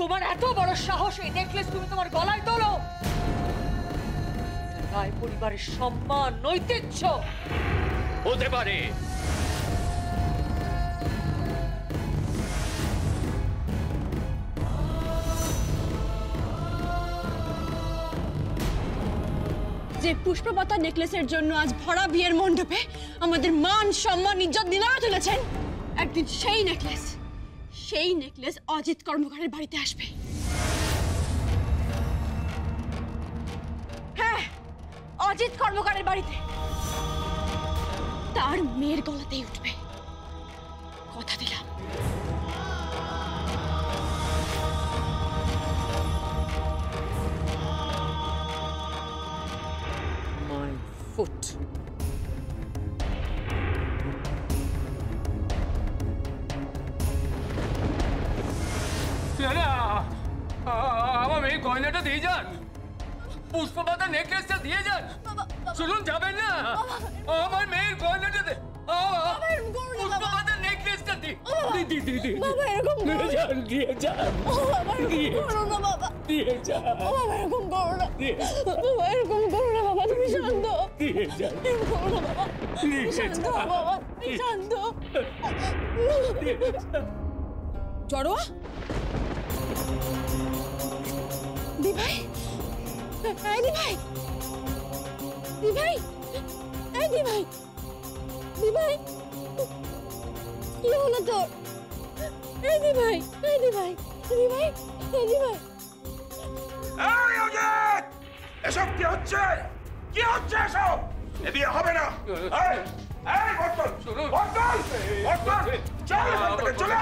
তোমার এত বড় সাহস এই নেকলেস তুমি তোমার গলায় তোলো? রায় পরিবারের সম্মান ঐতিহ্য হতে পারে, যে পুষ্পপাতা নেকলেসের জন্য আজ ভরা বিয়ের মণ্ডপে আমাদের মান সম্মান ইজ্জত নিলামে তুলেছেন, একদিন সেই নেকলেস অজিত কর্মকারের বাড়িতে আসবে। হ্যাঁ, অজিত কর্মকারের বাড়িতে তার মেয়ের গলাতেই উঠবে, কথা দিলাম। My foot. আমার মেয়ে গয়নাটা দিয়ে যান, পুষ্পপাতা নেকলেসটা দিয়ে যান। শুনুন, যাবেন না? আমার মেয়ের গয়নাটা দে, পুষ্পপাতা নেকলেসটা দিয়ে যান, দিয়ে যান, দিয়ে যান, এরকম করো না, এরকম করো না বাবা, তুমি শান্ত, দিয়ে যান, শান্ত বাবা, শান্ত। জড়োয়া দিভাই, এই দিভাই, দিভাই, এই দিভাই, দিভাই, কি হলো তোর? এই দিভাই, এই দিভাই, দিভাই, এই দিভাই। এই অজিত, এসব কি হচ্ছে? কি হচ্ছে এসব? এ বিয়ে হবে না। এই, এই বর্তন, বর্তন, বর্তন, চল এখান থেকে, চলে।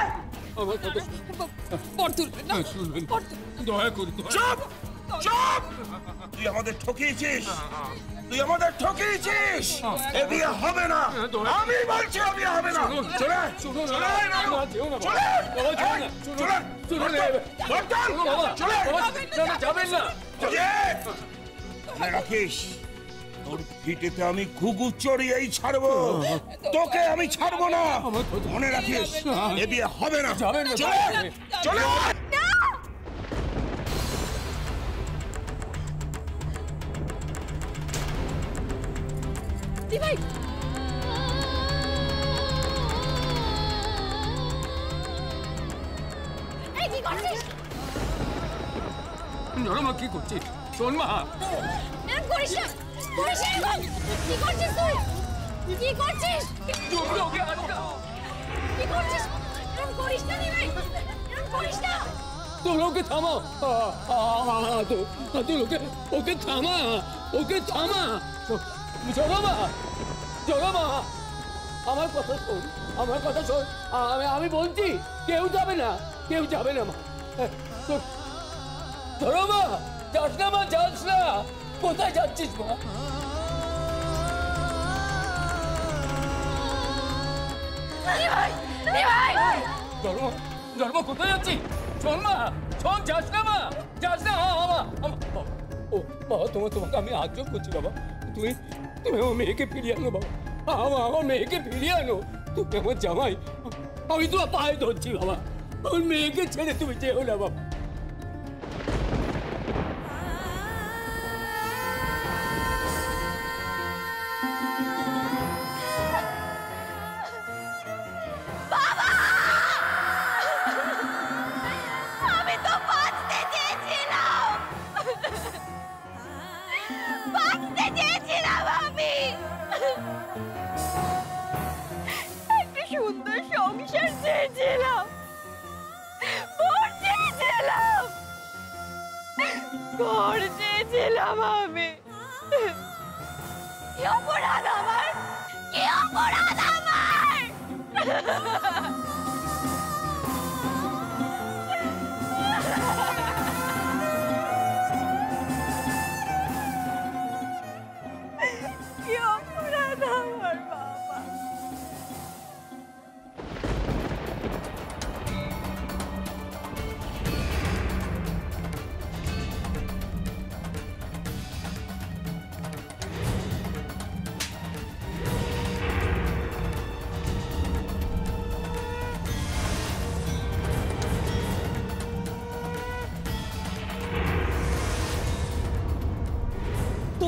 আমার কথা বর্তুল না, শুনবেন, বর্তুল, দয়া করে। চুপ, চুপ! তুই আমাদের ঠকিয়েছিস, তুই আমাদের ঠকিয়েছিস। এ বিয়ে হবে না, আমি বলছি এ বিয়ে হবে না। চলে, চলে, চলে, বর্তন, চলে, যাবেন না। মনে রাখিস, তোর পিঠেতে আমি ঘুঘু চড়িয়েই ছাড়বো, তোকে আমি ছাড়বো না। মনে রাখিস, এ বিয়ে হবে না। চলে, চলে। দিভাই, এই কি করছিস? নরমা, কি করছিস? শোন মা, এরকম করিস না, করিস না এরকম। কি করছিস তুই? কি করছিস? ওকে আটকাও। কি করছিস? এরকম করিস না দিভাই, এরকম করিস না। তোর ওকে থামা, তোর ওকে থামা, ওকে থামা। জড়মা, জড়মা, আমার কথা শোন, আমার কথা শোন। আমি বলছি, কেউ যাবে না, কেউ যাবে না মা। জড়মা, যাস না মা, যাস না। কোথায় যাচ্ছিস মা? জড়মা, জড়মা, কোথায় যাচ্ছিস? শোন মা, শোন, যাস না মা, যাস না। ও বাবা, তোমাকে আমি আজ করছি বাবা। তুমি আমার মেয়েকে ফিরিয়ে আনো বাবা, আমার মেয়েকে ফিরিয়ে আনো। তুমি আমার জামাই, আমি তোমার পায়ে ধরছি বাবা। আমার মেয়েকে ছেড়ে তুমি যেও না বাবা। আমি তো বাঁচতে চেয়েছিলাম, বাঁচতে চেয়েছিলাম আমি। একটা সুন্দর সংসার চেয়েছিলাম, ঘর চেয়েছিলাম, ঘর চেয়েছিলাম আমি। কি অপরাধ আমার, কি অপরাধ আমার! কি অপরাধ আমার বাবা!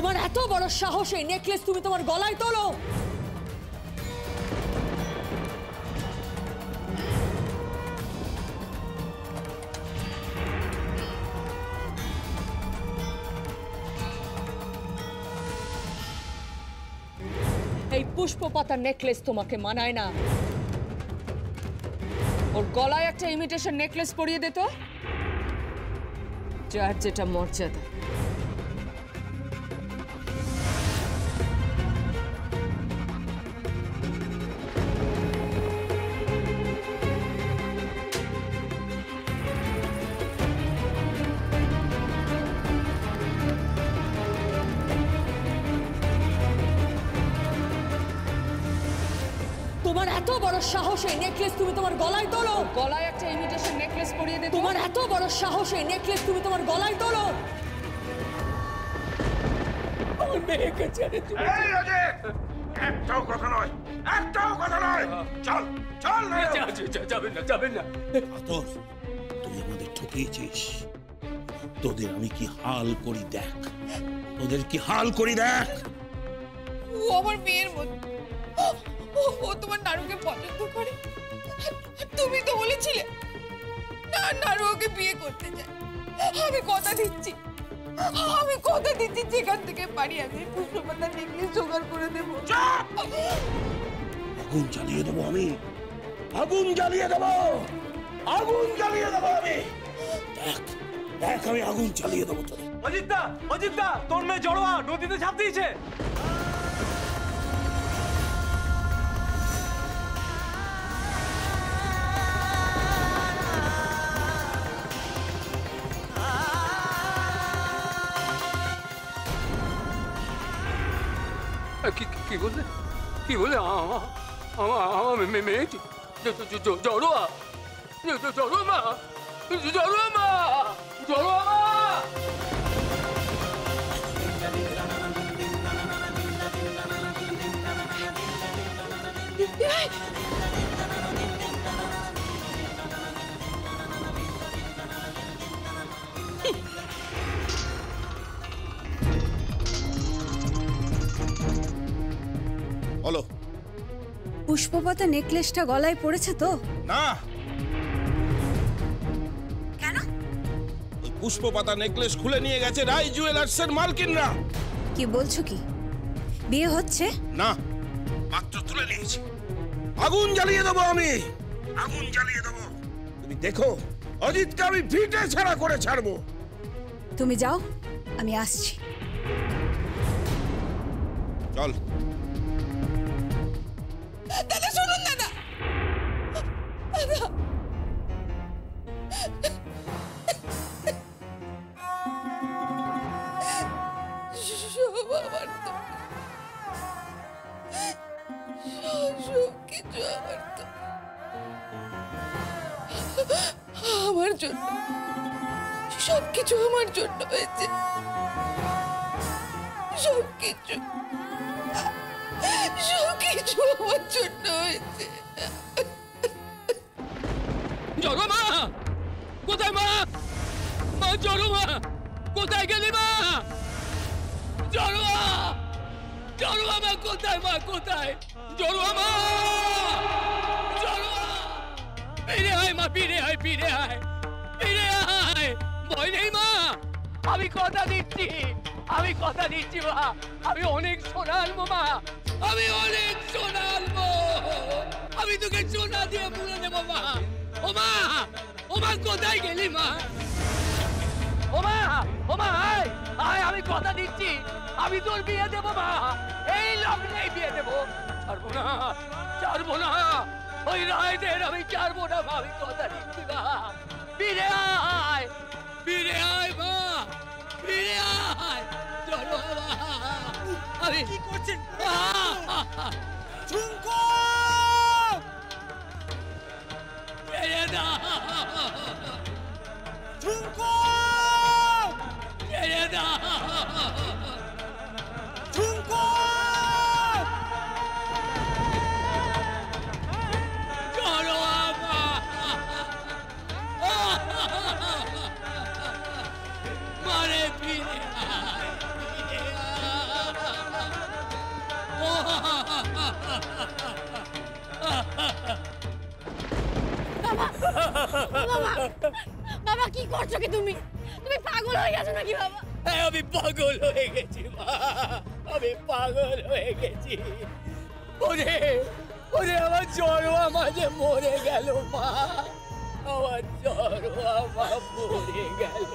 তোমার এত বড় সাহস এই নেকলেস তুমি তোমার গলায় তোলো? এই পুষ্প পাতার নেকলেস তোমাকে মানায় না। ওর গলায় একটা ইমিটেশন নেকলেস পরিয়ে দে তো, যার যেটা মর্যাদা। তোমার এত বড় সাহস এই নেকলেস তুমি তোমার গলায় তোলো? গলায় একটা ইমিটেশন নেকলেস পরিয়ে দে। তোমার এত বড় সাহস এই নেকলেস তুমি তোমার গলায় তোলো? আমার মেয়েকে ছেড়ে তুমি এই অজিত, একটাও কথা নয়, একটাও কথা নয়। চল চল না। যাবেন না। আতর, তুই আমাদের ঠকিয়েছিস। তোদের আমি কি হাল করি দেখ, তোদের কি হাল করি দেখ। ও আমার মেয়ের মতো, ও তোমার নারুকে পছন্দ করে। তুমি তো বলেছিলে না নারু ওকে বিয়ে করতে চায়। আমি কথা দিচ্ছি যেখান থেকে পারি আমি পুষ্পপাতার নেকলেস জোগাড় করে দেবো। আগুন জ্বালিয়ে দেবো আমি, আগুন জ্বালিয়ে দেবো, আগুন জ্বালিয়ে দেবো আমি। দেখ দেখ, আমি আগুন জ্বালিয়ে দেবো তোদের। অজিতদা, তোর মেয়ে জড়োয়া নদীতে ঝাঁপ দিয়েছে। কি বলে আমার মেয়েটি জড়োয়া মা। বলো। পুষ্পপাতা নেকলেসটা গলায় পড়েছে তো? না, কেন? ওই পুষ্পপাতা নেকলেস খুলে নিয়ে গেছে রাই জুয়েলার্সের মালকিনরা। কি বলছো কি? বিয়ে হচ্ছে না, মাত্র তুলে নিয়েছি। আগুন জ্বালিয়ে দেবো আমি, আগুন জ্বালিয়ে দেবো। তুমি দেখো, অজিতকে আমি ভিটে ছাড়া করে ছাড়বো। তুমি যাও, আমি আসছি। চল। দাদা শুনুন দাদা, সব আমার তো, সব কিছু আমার তো, আমার জন্য সবকিছু আমার জন্য হয়েছে। সবকিছু আমার জন্য হয়েছে। জড়োয়া কোথায় মা? জড়োয়া কোথায় গেলি মা? জড়োয়া মা কোথায়? মা কোথায়? জড়োয়া মা, জড়োয়া ফিরে আয় মা, ফিরে আয়। ভয় নেই মা, আমি কথা দিচ্ছি মা, আমি অনেক সোনা আনবো মা, আমি অনেক সোনা আনবো। আমি তোকে সোনা দিয়ে মুড়ে দেবো মা। ও মা কোথায় গেলি মা? ও মা আয়, আমি কথা দিচ্ছি, আমি তোর বিয়ে দেবো মা, এই লগ্নেই বিয়ে দেবো। ছাড়বো না, ওই রায়দের আমি ছাড়বো না মা, আমি কথা দিচ্ছি মা। ফিরে আয় মা, ফিরে আয়। চলো মা, আমি কি করছেন? ঝুমকো ছেড়ে দাও, ঝুমকো ছেড়ে দাও, ঝুমকো চলো মা, মারে ফিরে আয়, ফিরে আয়। বাবা কি করছো কি তুমি? তুমি পাগল হয়ে গেছো নাকি বাবা? আমি পাগল হয়ে গেছি মা, আমি পাগল হয়ে গেছি। ওরে ওরে আমার জড়োয়া মাঝে মরে গেল মা, আমার জড়োয়া মা মরে গেল।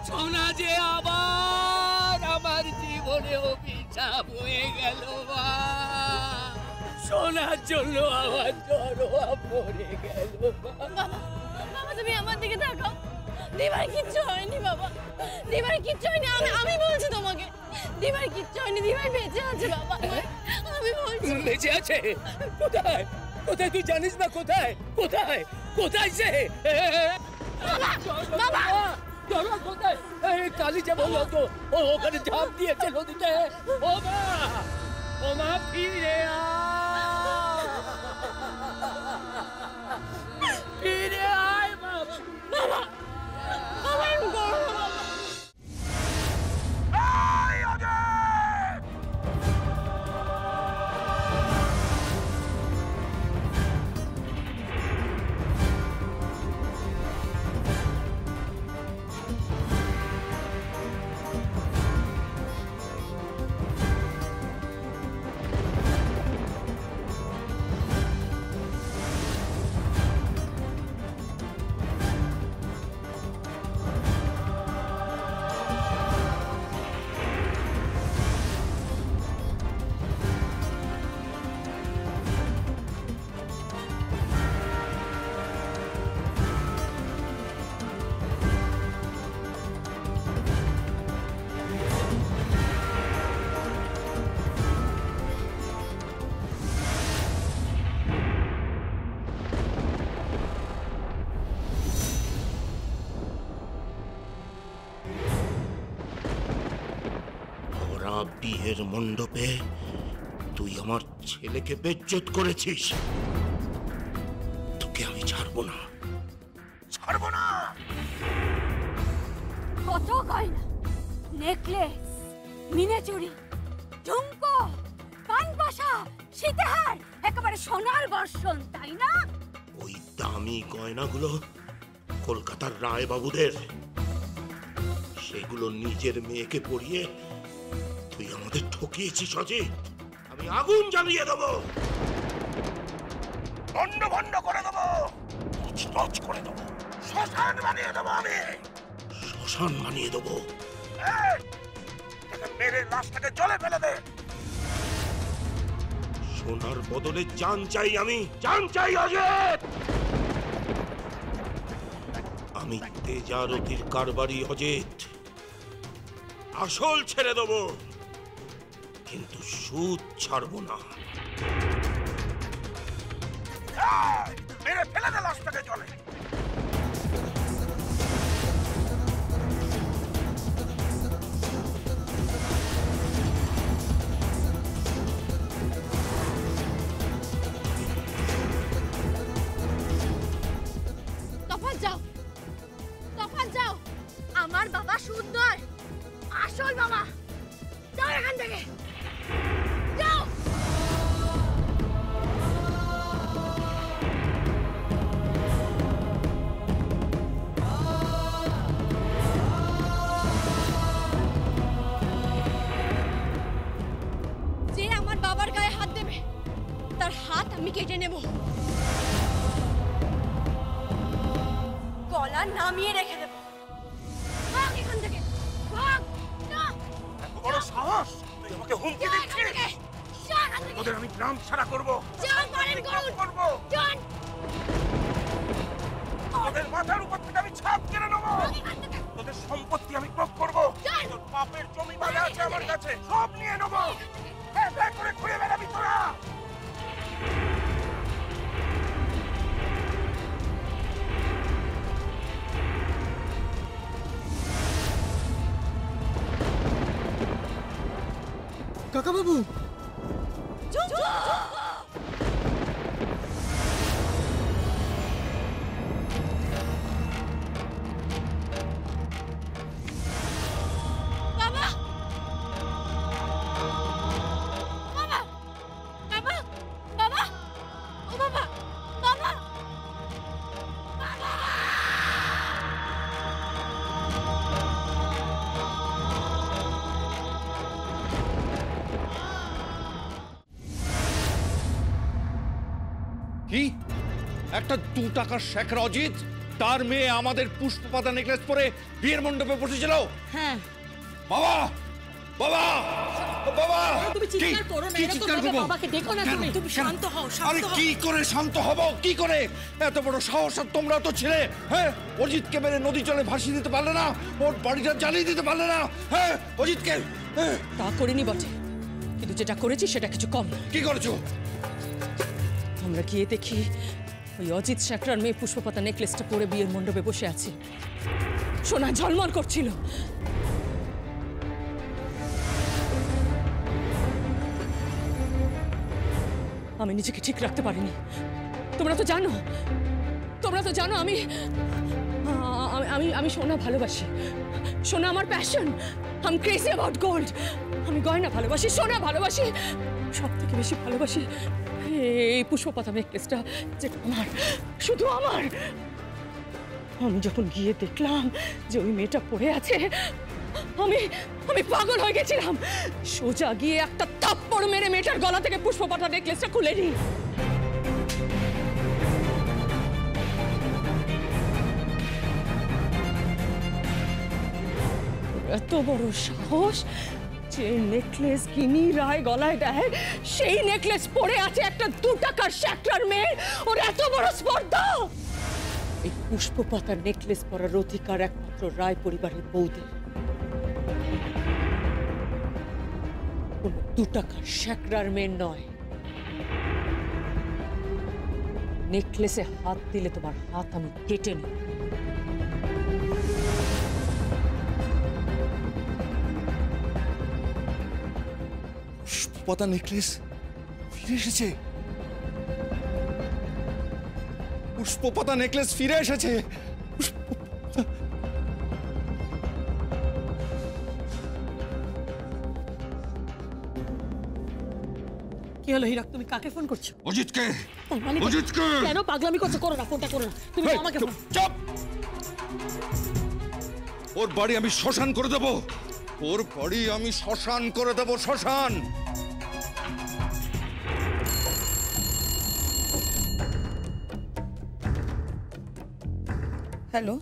সোনা যে আবার আমার জীবনে অভিশাপ হয়ে গেল মা, সোনার জন্য আমার জড়োয়া মরে গেল মা। বাবা তুমি আমার দিকে তাকাও, দিবার কিচ্ছু হয়নি বাবা, দিবার কিচ্ছু হয়নি। আমি বলছি তোমাকে, দিবার কিচ্ছু হয়নি, দিবার বেঁচে আছে বাবা, আমি বলছি। বেঁচে আছে? কোথায় কোথায় তুই জানিস না? কোথায় কোথায় কোথায় সে? বাবা জড়োয়া কোথায়? কালী যে বললো তো ওখানে ঝাঁপ দিয়েছে নদীতে। ও মা, ও মা ফিরে আয়, ফিরে আয় মা। বাবা বাবা এরকম করো না বাবা। বিয়ের মণ্ডপে তুই আমার ছেলেকে বেজ্জত করেছিস, তোকে আমি ছাড়বো না, ছাড়বো না। কত গয়না, নেকলেস, মিনেচুরি, ঝুমকো, কানপাশা, সীতাহার, একেবারে সোনার বর্ষণ, তাই না? ওই দামি গয়নাগুলো কলকাতার রায় বাবুদের, সেগুলো নিজের মেয়েকে পরিয়ে তুই আমাদের ঠকিয়েছিস অজিত। আমি আগুন জ্বালিয়ে দেবো, ভণ্ড ভণ্ড করে দেবো, তছনছ করে দেবো, শ্মশান বানিয়ে দেবো, আমি শ্মশান বানিয়ে দেবো। মেরে লাশটাকে জলে ফেলে দে। সোনার বদলে জান চাই, আমি জান চাই অজিত। আমি তেজারতির কারবারি অজিত, আসল ছেড়ে দেবো কিন্তু সুদ ছাড়বো না। মেরে ফেলে দে লাশটাকে জলে। তফাৎ যাও, তফাৎ যাও, আমার বাবা সুন্দর, আসল বাবা, যাও এখান থেকে, যাও। যে আমার বাবার গায়ে হাত দেবে তার হাত আমি কেটে নেব, গলা নামিয়ে রেখে দেব। ভাগ এখান থেকে, ভাগ। না, এত বড় সাহস, তুই আমাকে হুমকি দিচ্ছিস? তোদের আমি গ্রাম ছাড়া করবো, করবো। তোদের মাথার উপর থেকে আমি ছাদ কেড়ে নেবো, তোদের সম্পত্তি আমি ক্রোধ করবো, তোর বাপের জমি বাড়ি আছে আমার কাছে, সব নিয়ে নেবো। করে ঘুরে বেড়াবি তোরা। কাকা বাবু, বাবা, বাবা, বাবা, বাবা, ও বাবা, বাবা, কি একটা 2 টাকার শেখর অজিত তার মেয়ে আমাদের পুষ্পপাতা নেকলেস পরে বিয়ের মণ্ডপে বসেছিল? হ্যাঁ। বাবা বাবা বাবা তুমি চিৎকার করো না, এরকম ভাবে বাবাকে দেখো না তুমি। তুমি শান্ত হও, আরে শান্ত হও। কি করে শান্ত হব? কি করে? এত বড় সাহস আর তোমরা তো ছিলে। হ্যাঁ, অজিতকে মেরে নদী জলে ভাসিয়ে দিতে পারলে না? ওর বাড়িটা জ্বালিয়ে দিতে পারলে না? হ্যাঁ, অজিতকে তা করিনি বটে, কিন্তু যেটা করেছি সেটা কিছু কম না। কি করেছো? আমরা গিয়ে দেখি ওই অজিত শেখরার মেয়ে পুষ্পপাতা নেকলেসটা পরে বিয়ের মণ্ডপে বসে আছে, সোনা ঝলমল করছিল। আমি নিজেকে ঠিক রাখতে পারিনি। তোমরা তো জানো আমি আমি আমি সোনা ভালোবাসি। সোনা আমার passion. I am crazy about gold. আমি গয়না ভালোবাসি, সোনা ভালোবাসি, সব থেকে বেশি ভালোবাসি এই পুষ্পপাতা নেকলেসটা, যেটা আমার, শুধু আমার। আমি যখন গিয়ে দেখলাম যে ওই মেয়েটা পড়ে আছে, আমি পাগল হয়ে গেছিলাম। সোজা গিয়ে একটা থাপ্পড় মেরে মেয়েটার গলা থেকে পুষ্পপাতা নেকলেসটা খুলে নিই। এত বড় সাহস যে নেকলেস গিনি রায় গলায় দেয়, সেই নেকলেস পরে আছে একটা 2 টাকার শেখরার মেয়ে। ওর এত বড় স্পর্ধা! এই পুষ্পপাতার নেকলেস পরার অধিকার একমাত্র রায় পরিবারের বউদের। 2 টাকার শেখরার মেয়ে নয়। নেকলেসে হাত দিলে তোমার হাত আমি কেটে নিই। পুষ্পপাতা নেকলেস ফিরে এসেছে। পুষ্পপাতা নেকলেস ফিরে এসেছে। কি হলো হীরক, তুমি কাকে ফোন করছো? অজিতকে। অজিতকে। কেন পাগলামি করছো? করো না, ফোনটা করো না। তুমি আমাকে ফোন। চুপ। ওর বাড়ি আমি শ্মশান করে দেব। ওর বাড়ি আমি শ্মশান করে দেব, শ্মশান। হ্যালো,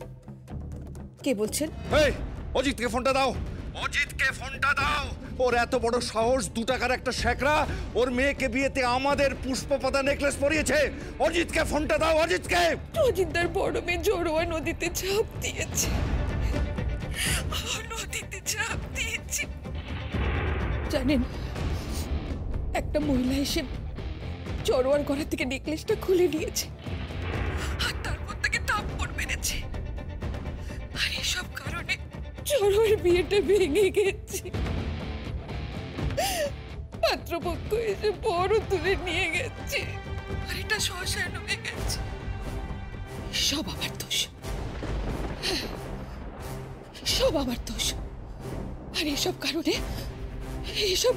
কে বলছেন? এই অজিতকে ফোনটা দাও। অজিতকে ফোনটা দাও। ওর এত বড় সাহস, 2 টাকার একটা শেখরা ওর মেয়েকে বিয়েতে আমাদের পুষ্পপাতা নেকলেস পরিয়েছে। অজিতকে ফোনটা দাও, অজিতকে। অজিতদার বড় মেয়ে জড়োয়া নদীতে ঝাঁপ দিয়েছে। নদীতে ঝাঁপ দিয়েছে। জানেন, একটা মহিলা এসে জড়োয়ার গলা থেকে নেকলেসটা খুলে নিয়েছে আর তারপর তাকে থাপ্পড় মেরেছে। আর এসব কারণে জড়োয়ার বিয়েটা ভেঙে গেছে। পাত্রপক্ষ এসে বড় তুলে নিয়ে গেছে আর এটা শ্মশান হয়ে গেছে। সব আমার দোষ, সব আমার দোষ। আর এসব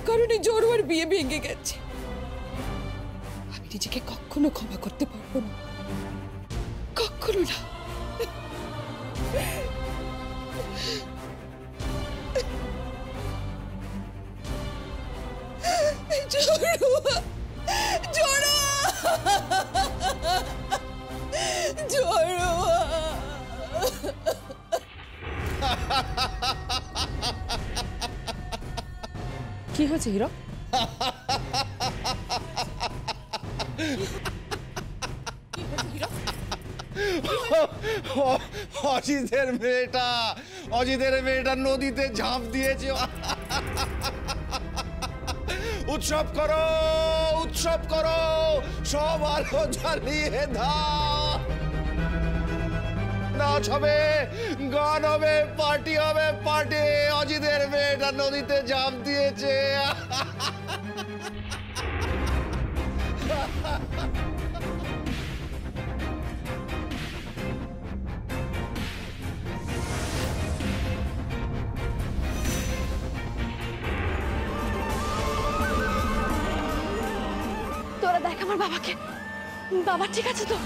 কারণে জড়োয়ার বিয়ে ভেঙে গেছে। আমি নিজেকে কখনো ক্ষমা করতে পারবো না, কখনো না। জড়োয়া, জড়োয়া, জড়োয়া। কি হয়েছে হীরক? অজিতের মেয়েটা নদীতে ঝাঁপ দিয়েছে। উৎসব করো, উৎসব করো, সব আলো জ্বালিয়ে দাও। নাচ হবে, গান হবে, পার্টি হবে, পার্টি। অজিতের মেয়েটা নদীতে ঝাঁপ দিয়েছে। তোরা দেখ আমার বাবাকে। বাবা ঠিক আছে তো?